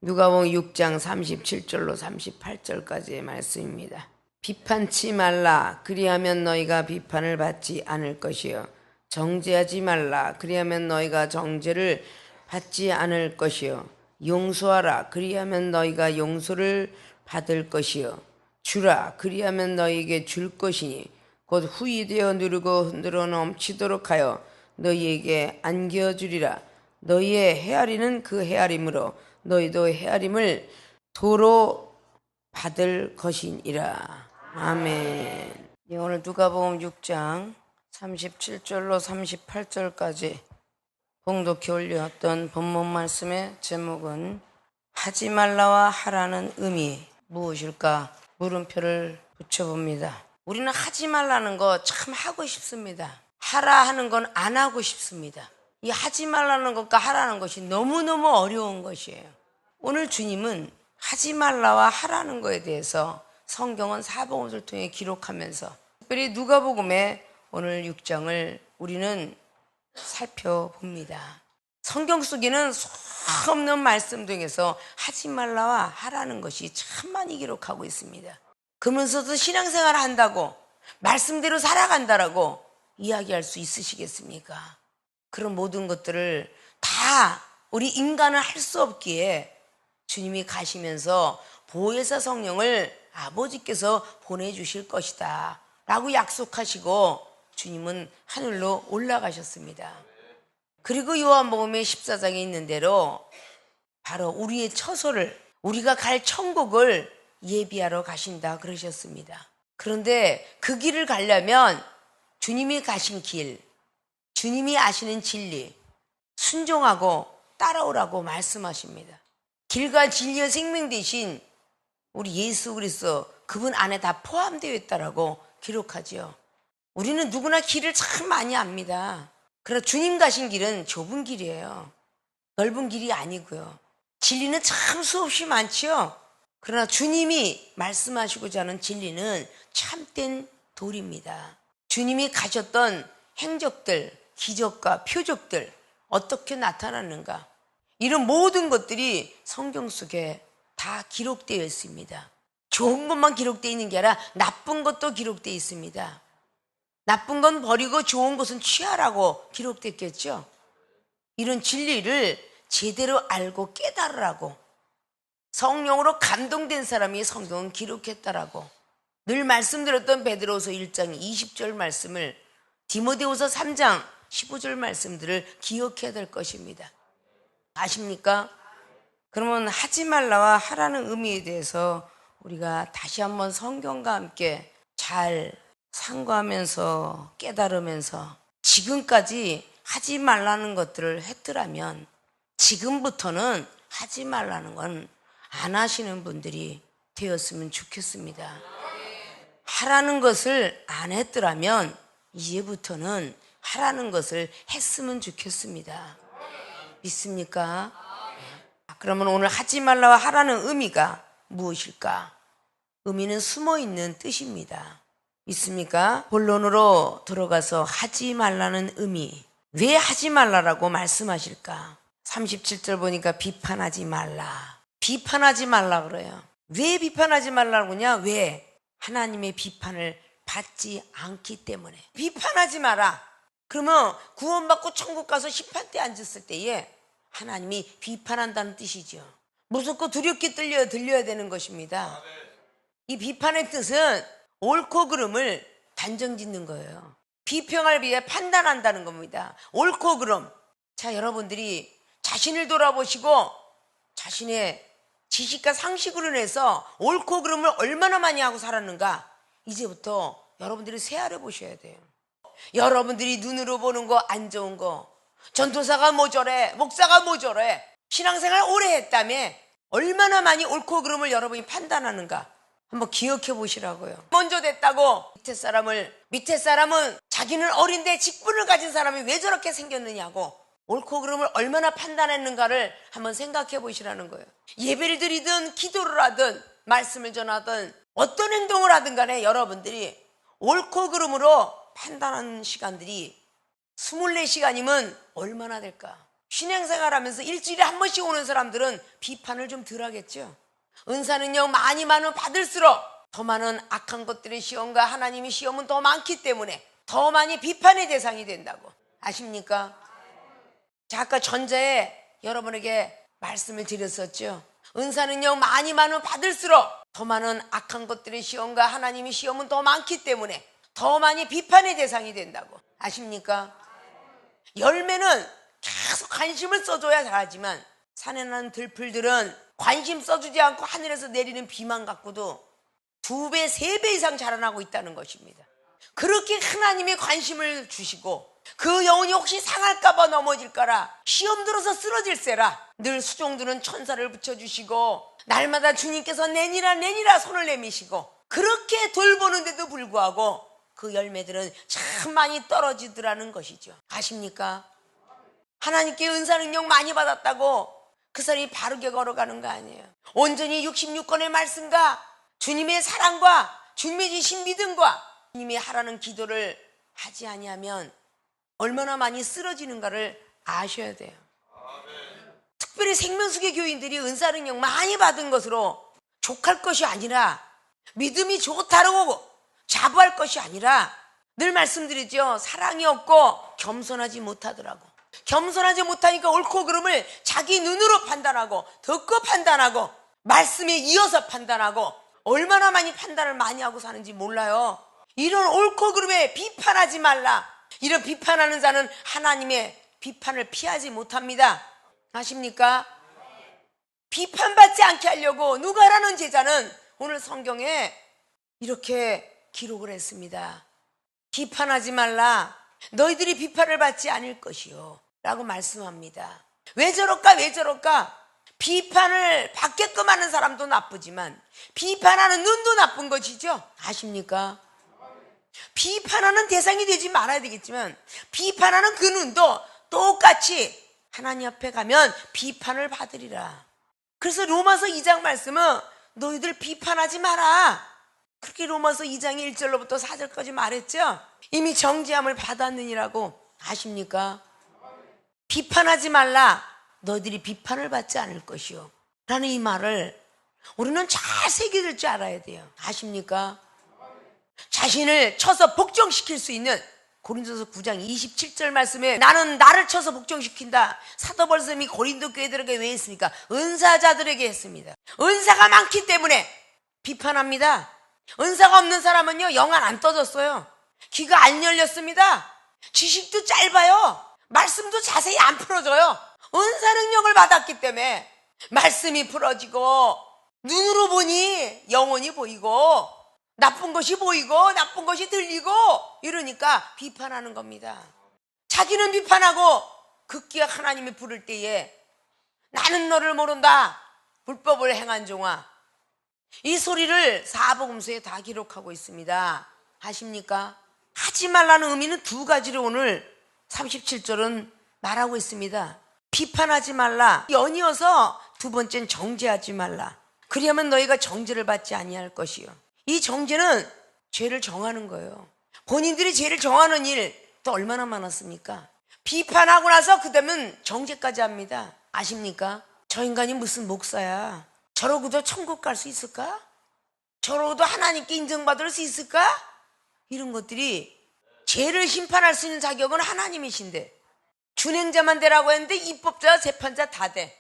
누가복음 6장 37절로 38절까지의 말씀입니다. 비판치 말라 그리하면 너희가 비판을 받지 않을 것이요 정죄하지 말라 그리하면 너희가 정죄를 받지 않을 것이요 용서하라 그리하면 너희가 용서를 받을 것이요 주라 그리하면 너희에게 줄 것이니 곧 후이되어 누르고 흔들어 넘치도록 하여 너희에게 안겨주리라. 너희의 헤아리는 그 헤아림으로 너희도 헤아림을 도로 받을 것이니라. 아멘. 오늘 누가복음 6장 37절로 38절까지 봉독해 올렸던 본문 말씀의 제목은 하지 말라와 하라는 의미 무엇일까? 물음표를 붙여봅니다. 우리는 하지 말라는 거 참 하고 싶습니다. 하라 하는 건 안 하고 싶습니다. 이 하지 말라는 것과 하라는 것이 너무너무 어려운 것이에요. 오늘 주님은 하지 말라와 하라는 것에 대해서 성경은 사복음서를 통해 기록하면서 특별히 누가복음의 오늘 6장을 우리는 살펴봅니다. 성경 속에는 수없는 말씀 중에서 하지 말라와 하라는 것이 참 많이 기록하고 있습니다. 그러면서도 신앙생활을 한다고 말씀대로 살아간다라고 이야기할 수 있으시겠습니까? 그런 모든 것들을 다 우리 인간은 할 수 없기에 주님이 가시면서 보혜사 성령을 아버지께서 보내주실 것이다 라고 약속하시고 주님은 하늘로 올라가셨습니다. 그리고 요한복음의 14장에 있는 대로 바로 우리의 처소를, 우리가 갈 천국을 예비하러 가신다 그러셨습니다. 그런데 그 길을 가려면 주님이 가신 길, 주님이 아시는 진리, 순종하고 따라오라고 말씀하십니다. 길과 진리와 생명 대신 우리 예수 그리스도 그분 안에 다 포함되어 있다라고 기록하지요. 우리는 누구나 길을 참 많이 압니다. 그러나 주님 가신 길은 좁은 길이에요. 넓은 길이 아니고요. 진리는 참 수없이 많지요. 그러나 주님이 말씀하시고자 하는 진리는 참된 도리입니다. 주님이 가셨던 행적들, 기적과 표적들 어떻게 나타났는가, 이런 모든 것들이 성경 속에 다 기록되어 있습니다. 좋은 것만 기록되어 있는 게 아니라 나쁜 것도 기록되어 있습니다. 나쁜 건 버리고 좋은 것은 취하라고 기록됐겠죠. 이런 진리를 제대로 알고 깨달으라고 성령으로 감동된 사람이 성경은 기록했다라고 늘 말씀드렸던 베드로후서 1장 20절 말씀을, 디모데후서 3장 15절 말씀들을 기억해야 될 것입니다. 아십니까? 그러면 하지 말라와 하라는 의미에 대해서 우리가 다시 한번 성경과 함께 잘 상고하면서 깨달으면서 지금까지 하지 말라는 것들을 했더라면 지금부터는 하지 말라는 건 안 하시는 분들이 되었으면 좋겠습니다. 하라는 것을 안 했더라면 이제부터는 하라는 것을 했으면 좋겠습니다. 믿습니까? 그러면 오늘 하지 말라와 하라는 의미가 무엇일까? 의미는 숨어있는 뜻입니다. 믿습니까? 본론으로 들어가서 하지 말라는 의미, 왜 하지 말라라고 말씀하실까? 37절 보니까 비판하지 말라. 비판하지 말라 그래요. 왜 비판하지 말라고 하냐? 왜? 하나님의 비판을 받지 않기 때문에. 비판하지 마라. 그러면 구원받고 천국 가서 심판대에 앉았을 때에 하나님이 비판한다는 뜻이죠. 무섭고 두렵게 들려야 되는 것입니다. 이 비판의 뜻은 옳고 그름을 단정짓는 거예요. 비평을 위해 판단한다는 겁니다. 옳고 그름. 자, 여러분들이 자신을 돌아보시고 자신의 지식과 상식으로 인해서 옳고 그름을 얼마나 많이 하고 살았는가, 이제부터 여러분들이 세알해 보셔야 돼요. 여러분들이 눈으로 보는 거 안 좋은 거, 전도사가 뭐 저래, 목사가 뭐 저래, 신앙생활 오래 했다며 얼마나 많이 옳고 그름을 여러분이 판단하는가 한번 기억해 보시라고요. 먼저 됐다고 밑에 사람은 자기는 어린데 직분을 가진 사람이 왜 저렇게 생겼느냐고 옳고 그름을 얼마나 판단했는가를 한번 생각해 보시라는 거예요. 예배를 드리든 기도를 하든 말씀을 전하든 어떤 행동을 하든 간에 여러분들이 옳고 그름으로 판단하는 시간들이 24시간이면 얼마나 될까? 신앙생활하면서 일주일에 한 번씩 오는 사람들은 비판을 좀 덜 하겠죠. 은사는요 많이 많으면 받을수록 더 많은 악한 것들의 시험과 하나님의 시험은 더 많기 때문에 더 많이 비판의 대상이 된다고. 아십니까? 자, 아까 전자에 여러분에게 말씀을 드렸었죠. 은사는요 많이 많으면 받을수록 더 많은 악한 것들의 시험과 하나님의 시험은 더 많기 때문에 더 많이 비판의 대상이 된다고. 아십니까? 열매는 계속 관심을 써줘야 자라지만 산에 나는 들풀들은 관심 써주지 않고 하늘에서 내리는 비만 갖고도 2배, 3배 이상 자라나고 있다는 것입니다. 그렇게 하나님이 관심을 주시고 그 영혼이 혹시 상할까봐 넘어질까라 시험 들어서 쓰러질세라 늘 수종들은 천사를 붙여주시고 날마다 주님께서 내니라 손을 내미시고 그렇게 돌보는데도 불구하고 그 열매들은 참 많이 떨어지더라는 것이죠. 아십니까? 하나님께 은사 능력 많이 받았다고 그 사람이 바르게 걸어가는 거 아니에요. 온전히 66권의 말씀과 주님의 사랑과 주님의 주신 믿음과 주님이 하라는 기도를 하지 아니하면 얼마나 많이 쓰러지는가를 아셔야 돼요. 특별히 생명수계 교인들이 은사 능력 많이 받은 것으로 족할 것이 아니라 믿음이 좋다고 자부할 것이 아니라 늘 말씀드리죠. 사랑이 없고 겸손하지 못하더라고. 겸손하지 못하니까 옳고 그름을 자기 눈으로 판단하고 듣고 판단하고 말씀에 이어서 판단하고 얼마나 많이 판단을 많이 하고 사는지 몰라요. 이런 옳고 그름에 비판하지 말라. 이런 비판하는 자는 하나님의 비판을 피하지 못합니다. 아십니까? 비판받지 않게 하려고 누가라는 제자는 오늘 성경에 이렇게 기록을 했습니다. 비판하지 말라. 너희들이 비판을 받지 않을 것이요 라고 말씀합니다. 왜 저럴까? 비판을 받게끔 하는 사람도 나쁘지만 비판하는 눈도 나쁜 것이죠. 아십니까? 비판하는 대상이 되지 말아야 되겠지만 비판하는 그 눈도 똑같이 하나님 앞에 가면 비판을 받으리라. 그래서 로마서 2장 말씀은 너희들 비판하지 마라. 그렇게 로마서 2장 1절로부터 4절까지 말했죠. 이미 정죄함을 받았느니라고. 아십니까? 비판하지 말라. 너희들이 비판을 받지 않을 것이요 라는 이 말을 우리는 잘 새겨들 줄 알아야 돼요. 아십니까? 자신을 쳐서 복종시킬 수 있는 고린도서 9장 27절 말씀에 나는 나를 쳐서 복종시킨다. 사도 바울이 고린도 교회들에게 왜 했습니까? 은사자들에게 했습니다. 은사가 많기 때문에 비판합니다. 은사가 없는 사람은요 영안 안 떠졌어요. 귀가 안 열렸습니다. 지식도 짧아요. 말씀도 자세히 안 풀어져요. 은사 능력을 받았기 때문에 말씀이 풀어지고 눈으로 보니 영혼이 보이고 나쁜 것이 보이고 나쁜 것이 들리고 이러니까 비판하는 겁니다. 자기는 비판하고 극기가 하나님이 부를 때에 나는 너를 모른다. 불법을 행한 종아. 이 소리를 사복음서에 다 기록하고 있습니다. 아십니까? 하지 말라는 의미는 2가지로 오늘 37절은 말하고 있습니다. 비판하지 말라. 연이어서 2번째는 정죄하지 말라. 그리하면 너희가 정죄를 받지 아니할 것이요. 이 정죄는 죄를 정하는 거예요. 본인들이 죄를 정하는 일 또 얼마나 많았습니까? 비판하고 나서 그 다음은 정죄까지 합니다. 아십니까? 저 인간이 무슨 목사야. 저러고도 천국 갈 수 있을까? 저러고도 하나님께 인정받을 수 있을까? 이런 것들이 죄를 심판할 수 있는 자격은 하나님이신데 준행자만 되라고 했는데 입법자와 재판자 다 돼.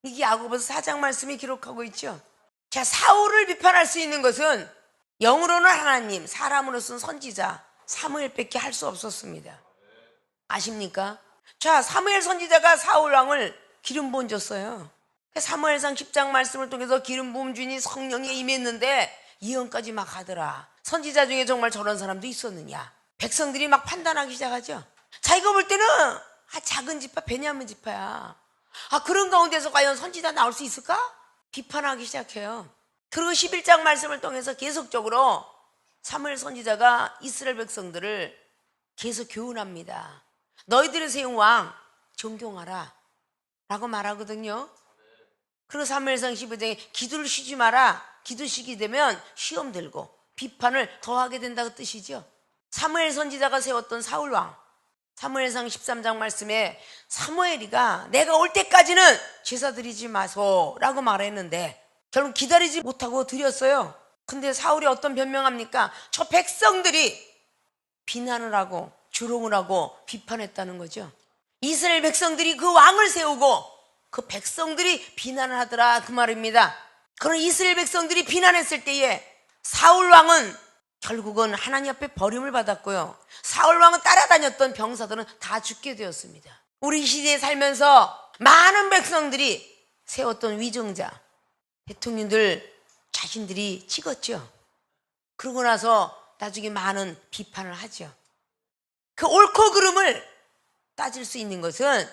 이게 야고보서 4장 말씀이 기록하고 있죠. 자, 사울을 비판할 수 있는 것은 영으로는 하나님, 사람으로서는 선지자 사무엘밖에 할 수 없었습니다. 아십니까? 자, 사무엘 선지자가 사울 왕을 기름 부음 줬어요. 사무엘상 10장 말씀을 통해서 기름 부음 주니 성령에 임했는데 예언까지 막 하더라. 선지자 중에 정말 저런 사람도 있었느냐. 백성들이 막 판단하기 시작하죠. 자기가 볼 때는 작은 지파 베냐민 지파야. 그런 가운데서 과연 선지자 나올 수 있을까? 비판하기 시작해요. 그리고 11장 말씀을 통해서 계속적으로 사무엘 선지자가 이스라엘 백성들을 계속 교훈합니다. 너희들의 세운 왕 존경하라 라고 말하거든요. 그리고 사무엘상 15장에 기도를 쉬지 마라. 기도 쉬게 되면 시험 들고 비판을 더하게 된다는 뜻이죠. 사무엘 선지자가 세웠던 사울 왕, 사무엘상 13장 말씀에 사무엘이가 내가 올 때까지는 제사 드리지 마소라고 말했는데 결국 기다리지 못하고 드렸어요. 근데 사울이 어떤 변명합니까? 저 백성들이 비난을 하고 조롱을 하고 비판했다는 거죠. 이스라엘 백성들이 그 왕을 세우고 그 백성들이 비난을 하더라, 그 말입니다. 그런 이스라엘 백성들이 비난했을 때에 사울 왕은 결국은 하나님 앞에 버림을 받았고요. 사울 왕은 따라다녔던 병사들은 다 죽게 되었습니다. 우리 시대에 살면서 많은 백성들이 세웠던 위정자, 대통령들 자신들이 찍었죠. 그러고 나서 나중에 많은 비판을 하죠. 그 옳고 그름을 따질 수 있는 것은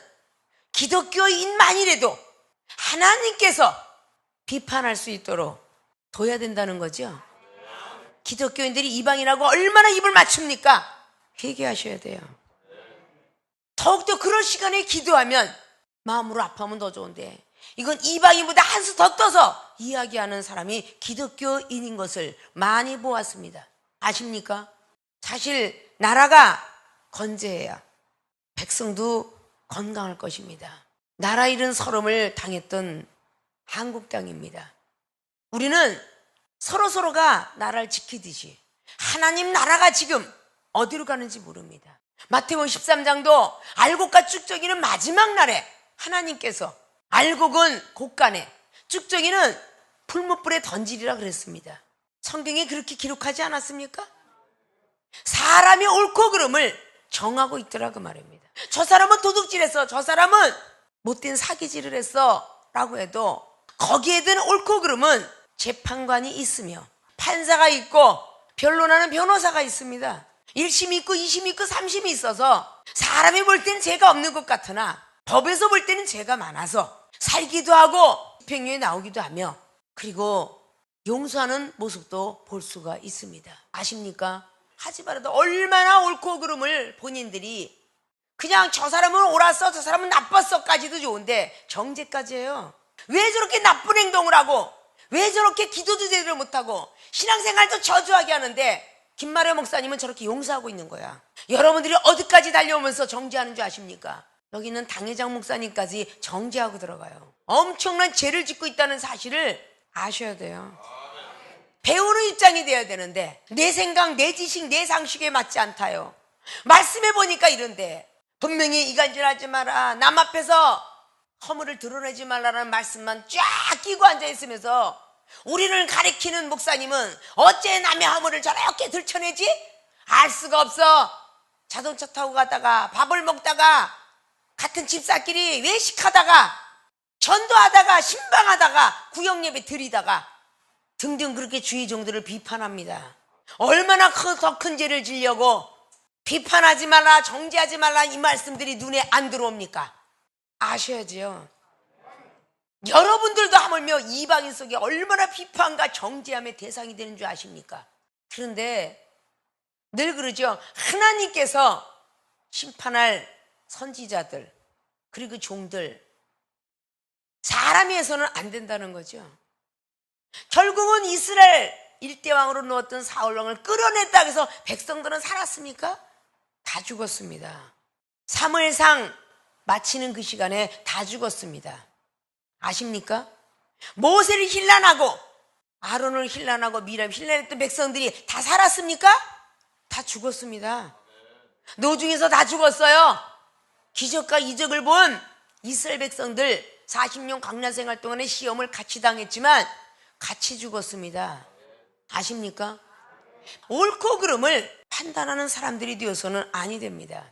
기독교인만이라도 하나님께서 비판할 수 있도록 둬야 된다는 거죠. 기독교인들이 이방인하고 얼마나 입을 맞춥니까? 회개하셔야 돼요. 더욱더 그런 시간에 기도하면 마음으로 아파하면 더 좋은데 이건 이방인보다 한 수 더 떠서 이야기하는 사람이 기독교인인 것을 많이 보았습니다. 아십니까? 사실 나라가 건재해야 백성도 건강할 것입니다. 나라 잃은 서름을 당했던 한국 땅입니다. 우리는 서로가 나라를 지키듯이 하나님 나라가 지금 어디로 가는지 모릅니다. 마태복음 13장도 알곡과 쭉정이는 마지막 날에 하나님께서 알곡은 곳간에 쭉정이는 풀무불에 던지리라 그랬습니다. 성경에 그렇게 기록하지 않았습니까? 사람이 옳고 그름을 정하고 있더라 그 말입니다. 저 사람은 도둑질했어, 저 사람은 못된 사기질을 했어 라고 해도 거기에 대한 옳고 그름은 재판관이 있으며 판사가 있고 변론하는 변호사가 있습니다. 1심이 있고 2심이 있고 3심이 있어서 사람이 볼 때는 죄가 없는 것 같으나 법에서 볼 때는 죄가 많아서 살기도 하고 집행유예 나오기도 하며 그리고 용서하는 모습도 볼 수가 있습니다. 아십니까? 하지 말아도 얼마나 옳고 그름을 본인들이 그냥 저 사람은 옳았어 저 사람은 나빴어까지도 좋은데 정죄까지 해요. 왜 저렇게 나쁜 행동을 하고 왜 저렇게 기도도 제대로 못하고 신앙생활도 저조하게 하는데 김마려 목사님은 저렇게 용서하고 있는 거야. 여러분들이 어디까지 달려오면서 정죄하는 줄 아십니까? 여기는 당회장 목사님까지 정죄하고 들어가요. 엄청난 죄를 짓고 있다는 사실을 아셔야 돼요. 배우는 입장이 돼야 되는데 내 생각, 내 지식, 내 상식에 맞지 않다요. 말씀해 보니까 이런데 분명히 이간질하지 마라, 남 앞에서 허물을 드러내지 말라는 말씀만 쫙 끼고 앉아있으면서 우리를 가리키는 목사님은 어째 남의 허물을 저렇게 들춰내지? 알 수가 없어. 자동차 타고 가다가 밥을 먹다가 같은 집사끼리 외식하다가 전도하다가 신방하다가 구역예배 드리다가 등등 그렇게 주의 종들을 비판합니다. 얼마나 더 큰 죄를 지려고 비판하지 말라 정죄하지 말라 이 말씀들이 눈에 안 들어옵니까? 아셔야지요. 여러분들도 하물며 이방인 속에 얼마나 비판과 정죄함의 대상이 되는 줄 아십니까? 그런데 늘 그러죠. 하나님께서 심판할 선지자들 그리고 종들 사람이 해서는 안 된다는 거죠. 결국은 이스라엘 일대왕으로 누웠던 사울왕을 끌어냈다 해서 백성들은 살았습니까? 다 죽었습니다. 사무엘상 마치는 그 시간에 다 죽었습니다. 아십니까? 모세를 힐난하고 아론을 힐난하고 미람 힐난했던 백성들이 다 살았습니까? 다 죽었습니다. 노중에서 다 죽었어요. 기적과 이적을 본 이스라엘 백성들 40년 광야 생활 동안에 시험을 같이 당했지만 같이 죽었습니다. 아십니까? 옳고 그름을 판단하는 사람들이 되어서는 아니 됩니다.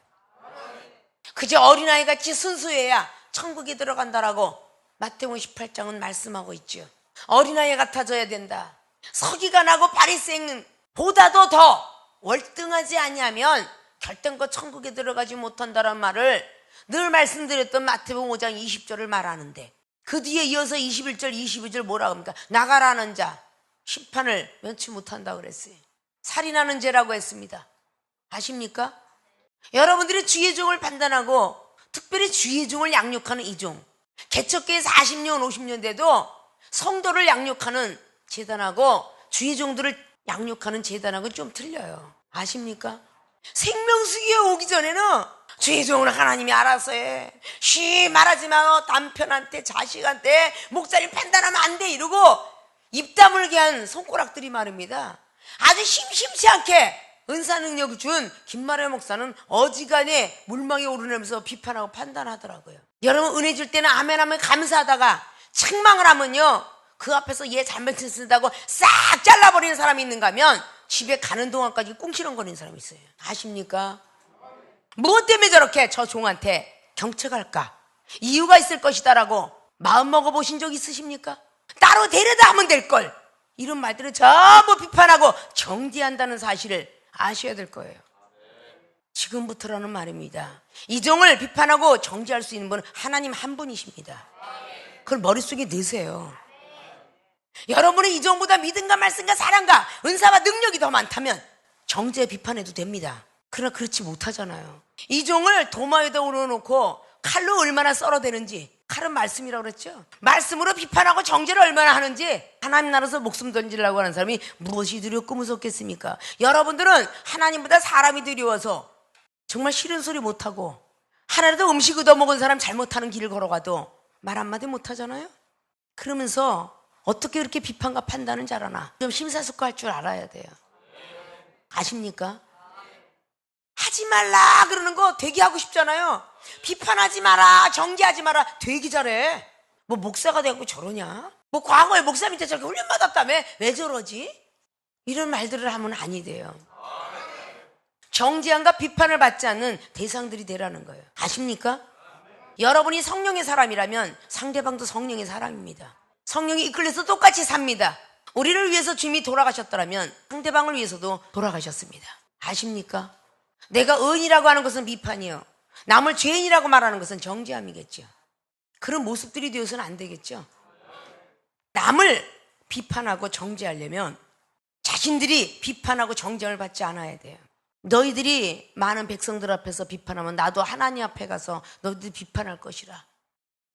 그저 어린아이 같이 순수해야 천국에 들어간다라고 마태복음 18장은 말씀하고 있죠. 어린아이 같아져야 된다. 서기관하고 바리새인 보다도 더 월등하지 아니하면 결단코 천국에 들어가지 못한다는 말을 늘 말씀드렸던 마태복음 5장 20절을 말하는데 그 뒤에 이어서 21절 22절 뭐라고 합니까? 나가라는 자 심판을 면치 못한다고 그랬어요. 살인하는 죄라고 했습니다. 아십니까? 여러분들이 주의 종을 판단하고 특별히 주의 종을 양육하는 이 종 개척교회 40년 50년 돼도 성도를 양육하는 재단하고 주의 종들을 양육하는 재단하고는 좀 틀려요. 아십니까? 생명수기에 오기 전에는 주의 종은 하나님이 알아서 해. 쉬 말하지 마. 남편한테, 자식한테 목사님 판단하면 안 돼 이러고 입 다물게 한 손가락들이 말입니다. 아주 심심치 않게 은사 능력을 준 김마려 목사는 어지간해 물망에 오르내면서 비판하고 판단하더라고요. 여러분, 은혜 줄 때는 아멘 하면 감사하다가 책망을 하면요, 그 앞에서 얘 잘못했다고 싹 잘라버리는 사람이 있는가 하면 집에 가는 동안까지 꿍시렁거리는 사람이 있어요. 아십니까? 무엇 때문에 저렇게 저 종한테 경책할까? 이유가 있을 것이다라고 마음 먹어보신 적 있으십니까? 따로 데려다 하면 될걸. 이런 말들을 전부 비판하고 정죄한다는 사실을 아셔야 될 거예요. 지금부터라는 말입니다. 이 종을 비판하고 정죄할 수 있는 분은 하나님 한 분이십니다. 그걸 머릿속에 넣으세요. 여러분은 이 종보다 믿음과 말씀과 사랑과 은사와 능력이 더 많다면 정죄 비판해도 됩니다. 그러나 그렇지 못하잖아요. 이 종을 도마 위에다 올려놓고 칼로 얼마나 썰어대는지, 칼은 말씀이라고 그랬죠. 말씀으로 비판하고 정죄를 얼마나 하는지, 하나님 나라에서 목숨 던지려고 하는 사람이 무엇이 두렵고 무섭겠습니까? 여러분들은 하나님보다 사람이 두려워서 정말 싫은 소리 못하고 하나라도 음식 얻어먹은 사람 잘못하는 길을 걸어가도 말 한마디 못하잖아요. 그러면서 어떻게 그렇게 비판과 판단은 잘하나? 좀 심사숙고할 줄 알아야 돼요. 아십니까? 하지 말라 그러는 거 되게 하고 싶잖아요. 비판하지 마라, 정죄하지 마라, 되게 잘해. 뭐 목사가 되고 저러냐? 뭐 과거에 목사 밑에 저렇게 훈련 받았다며 왜 저러지? 이런 말들을 하면 아니 돼요. 정죄함과 비판을 받지 않는 대상들이 되라는 거예요. 아십니까? 여러분이 성령의 사람이라면 상대방도 성령의 사람입니다. 성령이 이끌려서 똑같이 삽니다. 우리를 위해서 주님이 돌아가셨더라면 상대방을 위해서도 돌아가셨습니다. 아십니까? 내가 의인이라고 하는 것은 비판이요, 남을 죄인이라고 말하는 것은 정죄함이겠죠. 그런 모습들이 되어서는 안 되겠죠. 남을 비판하고 정죄하려면 자신들이 비판하고 정죄를 받지 않아야 돼요. 너희들이 많은 백성들 앞에서 비판하면 나도 하나님 앞에 가서 너희들 비판할 것이라.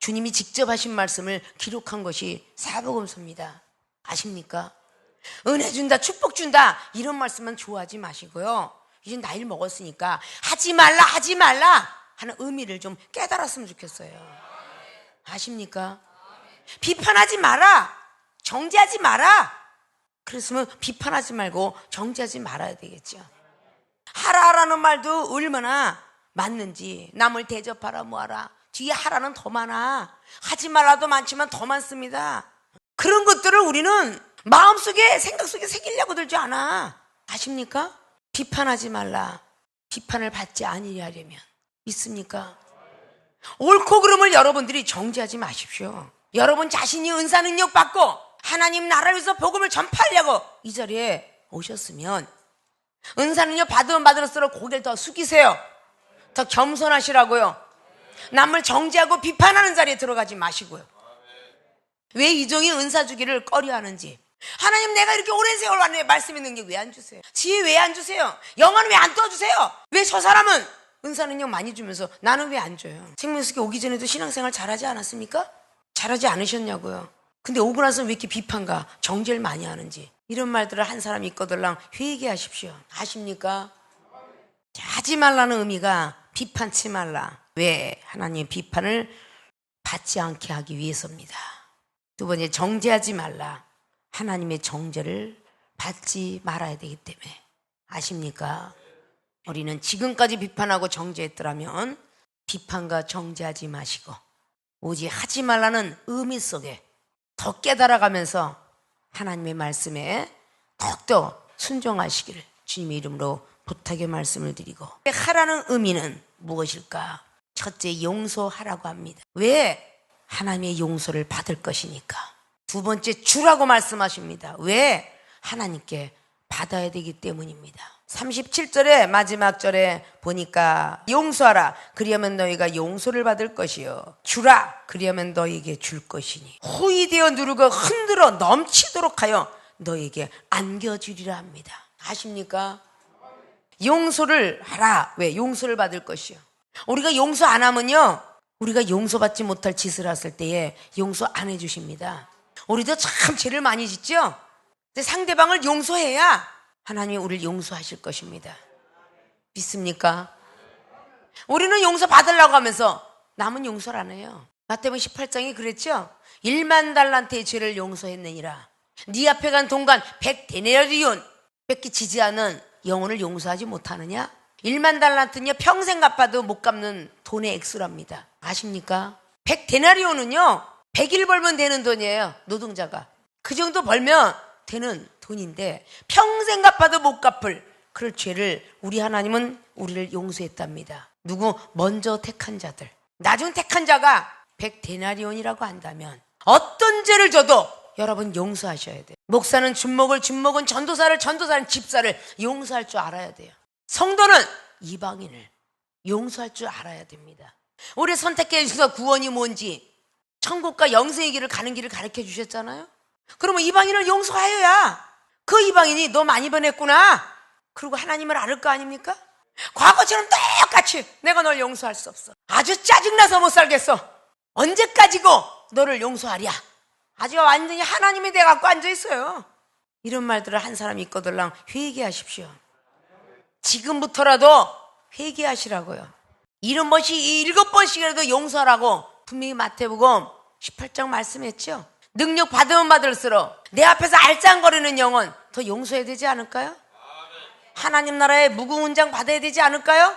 주님이 직접 하신 말씀을 기록한 것이 사복음서입니다. 아십니까? 은혜 준다, 축복 준다, 이런 말씀만 좋아하지 마시고요, 이제 나이를 먹었으니까 하지 말라 하지 말라 하는 의미를 좀 깨달았으면 좋겠어요. 아십니까? 비판하지 마라, 정죄하지 마라. 그랬으면 비판하지 말고 정죄하지 말아야 되겠죠. 하라라는 말도 얼마나 맞는지. 남을 대접하라 뭐하라, 뒤에 하라는 더 많아. 하지 말라도 많지만 더 많습니다. 그런 것들을 우리는 마음속에, 생각 속에 새기려고 들지 않아. 아십니까? 비판하지 말라, 비판을 받지 아니려 하려면. 있습니까? 옳고 그름을 여러분들이 정죄하지 마십시오. 여러분 자신이 은사 능력 받고 하나님 나라를 위해서 복음을 전파하려고 이 자리에 오셨으면 은사 능력 받으면 받을수록 고개를 더 숙이세요. 더 겸손하시라고요. 남을 정죄하고 비판하는 자리에 들어가지 마시고요. 왜 이 종이 은사 주기를 꺼려하는지. 하나님, 내가 이렇게 오랜 세월 왔는데 말씀의 능력 왜 안 주세요? 지혜 왜 안 주세요? 영화는 왜 안 떠주세요? 왜 저 사람은 은사 능력 많이 주면서 나는 왜 안 줘요? 생명수기 오기 전에도 신앙생활 잘하지 않았습니까? 잘하지 않으셨냐고요. 근데 오고 나서 왜 이렇게 비판과 정죄를 많이 하는지, 이런 말들을 한 사람이 있거들랑 회개하십시오. 아십니까? 하지 말라는 의미가 비판치 말라. 왜? 하나님의 비판을 받지 않게 하기 위해서입니다. 두 번째, 정죄하지 말라. 하나님의 정죄를 받지 말아야 되기 때문에. 아십니까? 우리는 지금까지 비판하고 정죄했더라면 비판과 정죄하지 마시고 오직 하지 말라는 의미 속에 더 깨달아가면서 하나님의 말씀에 더욱더 순종하시기를 주님의 이름으로 부탁의 말씀을 드리고, 하라는 의미는 무엇일까? 첫째, 용서하라고 합니다. 왜? 하나님의 용서를 받을 것이니까. 두 번째, 주라고 말씀하십니다. 왜? 하나님께 받아야 되기 때문입니다. 37절의 마지막 절에 보니까 용서하라, 그리하면 너희가 용서를 받을 것이요, 주라, 그리하면 너희에게 줄 것이니 후히 되어 누르고 흔들어 넘치도록 하여 너희에게 안겨주리라 합니다. 아십니까? 용서를 하라. 왜? 용서를 받을 것이요. 우리가 용서 안 하면요, 우리가 용서받지 못할 짓을 했을 때에 용서 안 해주십니다. 우리도 참 죄를 많이 짓죠? 근데 상대방을 용서해야 하나님이 우리를 용서하실 것입니다. 믿습니까? 우리는 용서 받으려고 하면서 남은 용서를 안 해요. 마태복음 18장이 그랬죠. 1만 달란트의 죄를 용서했느니라. 네 앞에 간 동관 100데나리온 뺏기치지 않은 영혼을 용서하지 못하느냐? 1만 달란트는요 평생 갚아도 못 갚는 돈의 액수랍니다. 아십니까? 100데나리온은요 100일 벌면 되는 돈이에요. 노동자가 그 정도 벌면 되는 돈인데 평생 갚아도 못 갚을 그럴 죄를 우리 하나님은 우리를 용서했답니다. 누구? 먼저 택한 자들. 나중 택한 자가 100데나리온이라고 한다면 어떤 죄를 져도 여러분 용서하셔야 돼요. 목사는 준목을, 준목은 전도사를, 전도사는 집사를 용서할 줄 알아야 돼요. 성도는 이방인을 용서할 줄 알아야 됩니다. 우리 선택해 주셔서 구원이 뭔지 천국과 영생의 길을 가는 길을 가르쳐 주셨잖아요. 그러면 이방인을 용서하여야 그 이방인이 너 많이 변했구나 그리고 하나님을 알을 거 아닙니까? 과거처럼 똑같이 내가 널 용서할 수 없어. 아주 짜증나서 못 살겠어. 언제까지고 너를 용서하랴. 아주 완전히 하나님이 돼갖고 앉아있어요. 이런 말들을 한 사람이 있거들랑 회개하십시오. 지금부터라도 회개하시라고요. 7번씩 7번씩이라도 용서하라고 분명히 마태복음 18장 말씀했죠. 능력 받으면 받을수록 내 앞에서 알짱거리는 영혼 더 용서해야 되지 않을까요? 하나님 나라의 무궁훈장 받아야 되지 않을까요?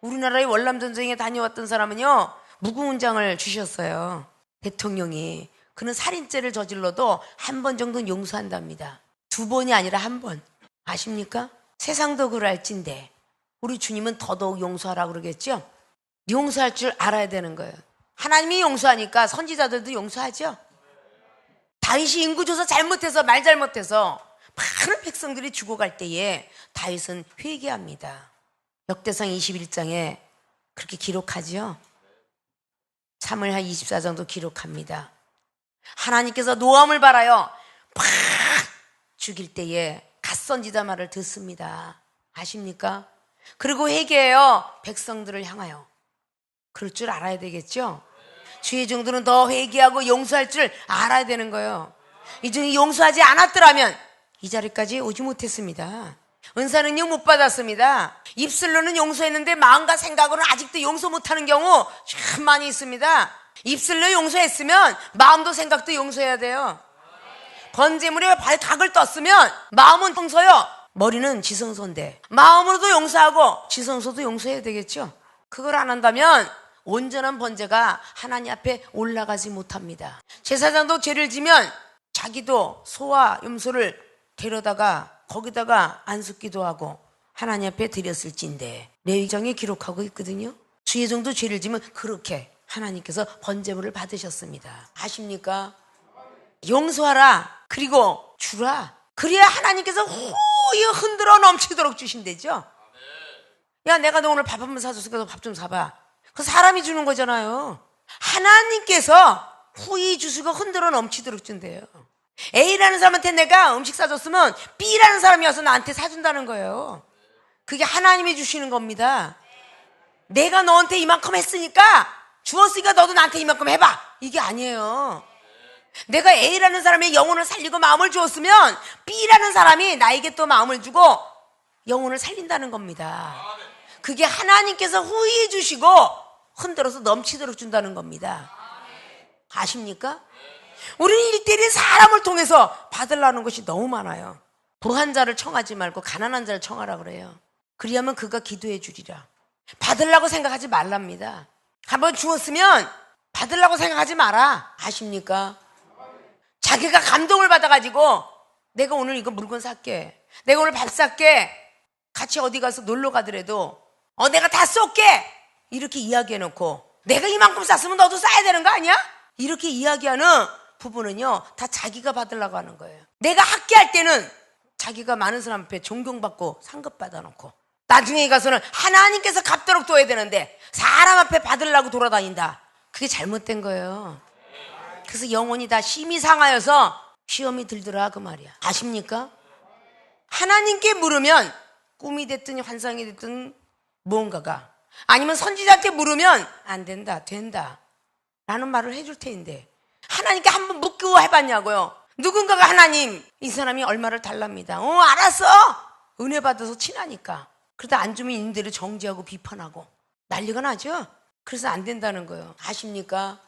우리나라의 월남전쟁에 다녀왔던 사람은요 무궁훈장을 주셨어요. 대통령이. 그는 살인죄를 저질러도 한 번 정도는 용서한답니다. 2번이 아니라 1번. 아십니까? 세상도 그럴진데 우리 주님은 더더욱 용서하라고 그러겠죠? 용서할 줄 알아야 되는 거예요. 하나님이 용서하니까 선지자들도 용서하죠. 다윗이 인구조사 잘못해서 말 잘못해서 많은 백성들이 죽어갈 때에 다윗은 회개합니다. 역대상 21장에 그렇게 기록하죠. 사무엘하 24장도 기록합니다. 하나님께서 노함을 바라여 팍 죽일 때에 갓선지자 말을 듣습니다. 아십니까? 그리고 회개해요. 백성들을 향하여. 그럴 줄 알아야 되겠죠? 주의 정도는 더 회개하고 용서할 줄 알아야 되는 거예요. 이중에 용서하지 않았더라면 이 자리까지 오지 못했습니다. 은사는요 못 받았습니다. 입술로는 용서했는데 마음과 생각으로는 아직도 용서 못하는 경우 참 많이 있습니다. 입술로 용서했으면 마음도 생각도 용서해야 돼요. 번제물에 발각을 떴으면 마음은 용서요. 머리는 지성소인데 마음으로도 용서하고 지성소도 용서해야 되겠죠. 그걸 안 한다면 온전한 번제가 하나님 앞에 올라가지 못합니다. 제사장도 죄를 지면 자기도 소와 염소를 데려다가 거기다가 안숫기도 하고 하나님 앞에 드렸을진데 레위장에 기록하고 있거든요. 주의 정도 죄를 지면 그렇게 하나님께서 번제물을 받으셨습니다. 아십니까? 용서하라. 그리고 주라. 그래야 하나님께서 후이 흔들어 넘치도록 주신대죠. 야 내가 너 오늘 밥 한 번 사줬으니까 너 밥 좀 사봐. 그 사람이 주는 거잖아요. 하나님께서 후이 주시고 흔들어 넘치도록 준대요. A라는 사람한테 내가 음식 사줬으면 B라는 사람이 와서 나한테 사준다는 거예요. 그게 하나님이 주시는 겁니다. 내가 너한테 이만큼 했으니까 주었으니까 너도 나한테 이만큼 해봐. 이게 아니에요. 내가 A라는 사람의 영혼을 살리고 마음을 주었으면 B라는 사람이 나에게 또 마음을 주고 영혼을 살린다는 겁니다. 그게 하나님께서 후히 주시고 흔들어서 넘치도록 준다는 겁니다. 아십니까? 우리는 일대일이 사람을 통해서 받으려는 것이 너무 많아요. 부한 자를 청하지 말고 가난한 자를 청하라 그래요. 그리하면 그가 기도해 주리라. 받으려고 생각하지 말랍니다. 한번 주었으면 받으려고 생각하지 마라. 아십니까? 자기가 감동을 받아가지고 내가 오늘 이거 물건 살게, 내가 오늘 밥 살게, 같이 어디 가서 놀러 가더라도 내가 다 쏠게 이렇게 이야기해놓고 내가 이만큼 쌌으면 너도 싸야 되는 거 아니야? 이렇게 이야기하는 부부는요 다 자기가 받으려고 하는 거예요. 내가 학기할 때는 자기가 많은 사람 앞에 존경받고 상급 받아놓고 나중에 가서는 하나님께서 갚도록 둬야 되는데 사람 앞에 받으려고 돌아다닌다. 그게 잘못된 거예요. 그래서 영혼이 다 심히 상하여서 시험이 들더라 그 말이야. 아십니까? 하나님께 물으면 꿈이 됐든 환상이 됐든 무언가가 아니면 선지자한테 물으면 안 된다 된다 라는 말을 해줄 테인데 하나님께 한번 묻고 해봤냐고요. 누군가가 하나님 이 사람이 얼마를 달랍니다. 알았어. 은혜 받아서 친하니까 그러다 안 주면 있는 대로 정죄하고 비판하고 난리가 나죠. 그래서 안 된다는 거예요. 아십니까?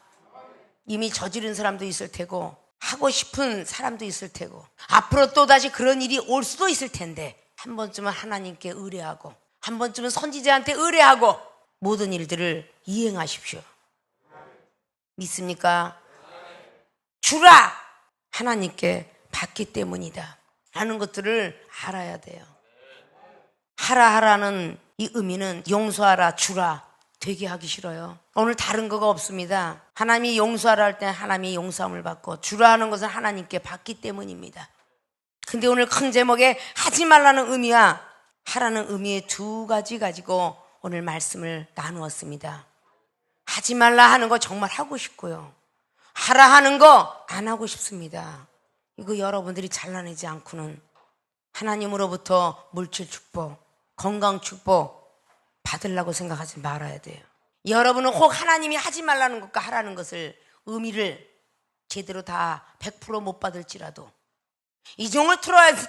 이미 저지른 사람도 있을 테고 하고 싶은 사람도 있을 테고 앞으로 또다시 그런 일이 올 수도 있을 텐데 한 번쯤은 하나님께 의뢰하고 한 번쯤은 선지자한테 의뢰하고 모든 일들을 이행하십시오. 믿습니까? 주라! 하나님께 받기 때문이다 라는 것들을 알아야 돼요. 하라는 이 의미는 용서하라, 주라 되게 하기 싫어요. 오늘 다른 거가 없습니다. 하나님이 용서하라 할 때 하나님이 용서함을 받고 주라 하는 것은 하나님께 받기 때문입니다. 근데 오늘 큰 제목에 하지 말라는 의미와 하라는 의미의 두 가지 가지고 오늘 말씀을 나누었습니다. 하지 말라 하는 거 정말 하고 싶고요. 하라 하는 거 안 하고 싶습니다. 이거 여러분들이 잘라내지 않고는 하나님으로부터 물질 축복, 건강 축복 받으려고 생각하지 말아야 돼요. 여러분은 혹 하나님이 하지 말라는 것과 하라는 것을 의미를 제대로 다 100% 못 받을지라도 이 종을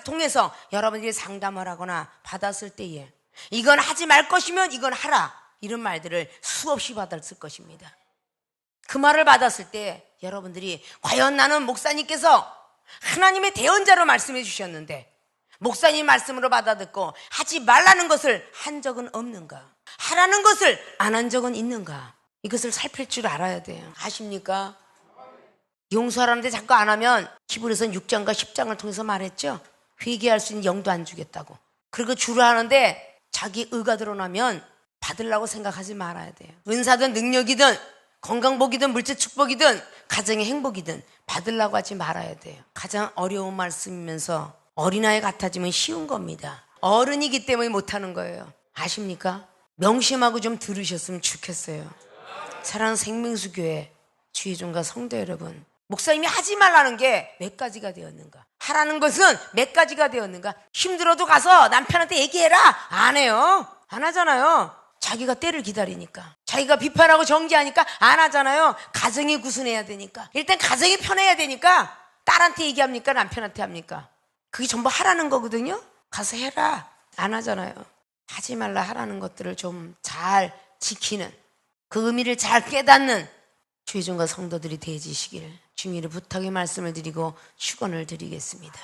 통해서 여러분들이 상담을 하거나 받았을 때에 이건 하지 말 것이면 이건 하라 이런 말들을 수없이 받았을 것입니다. 그 말을 받았을 때 여러분들이 과연 나는 목사님께서 하나님의 대언자로 말씀해 주셨는데 목사님 말씀으로 받아듣고 하지 말라는 것을 한 적은 없는가? 하라는 것을 안 한 적은 있는가? 이것을 살필 줄 알아야 돼요. 아십니까? 용서하라는데 자꾸 안 하면 히브리서는 6장과 10장을 통해서 말했죠. 회개할 수 있는 영도 안 주겠다고. 그리고 주라 하는데 자기 의가 드러나면 받으려고 생각하지 말아야 돼요. 은사든 능력이든 건강복이든 물질 축복이든 가정의 행복이든 받으려고 하지 말아야 돼요. 가장 어려운 말씀이면서 어린아이 같아지면 쉬운 겁니다. 어른이기 때문에 못하는 거예요. 아십니까? 명심하고 좀 들으셨으면 좋겠어요. 사랑하는 생명수교회 주의종과 성도 여러분, 목사님이 하지 말라는 게 몇 가지가 되었는가? 하라는 것은 몇 가지가 되었는가? 힘들어도 가서 남편한테 얘기해라. 안 해요. 안 하잖아요. 자기가 때를 기다리니까. 자기가 비판하고 정죄하니까 안 하잖아요. 가정이 구순해야 되니까. 일단 가정이 편해야 되니까 딸한테 얘기합니까? 남편한테 합니까? 그게 전부 하라는 거거든요. 가서 해라. 안 하잖아요. 하지 말라 하라는 것들을 좀 잘 지키는, 그 의미를 잘 깨닫는 주의종과 성도들이 되어지시길 주님의 부탁의 말씀을 드리고 축원을 드리겠습니다.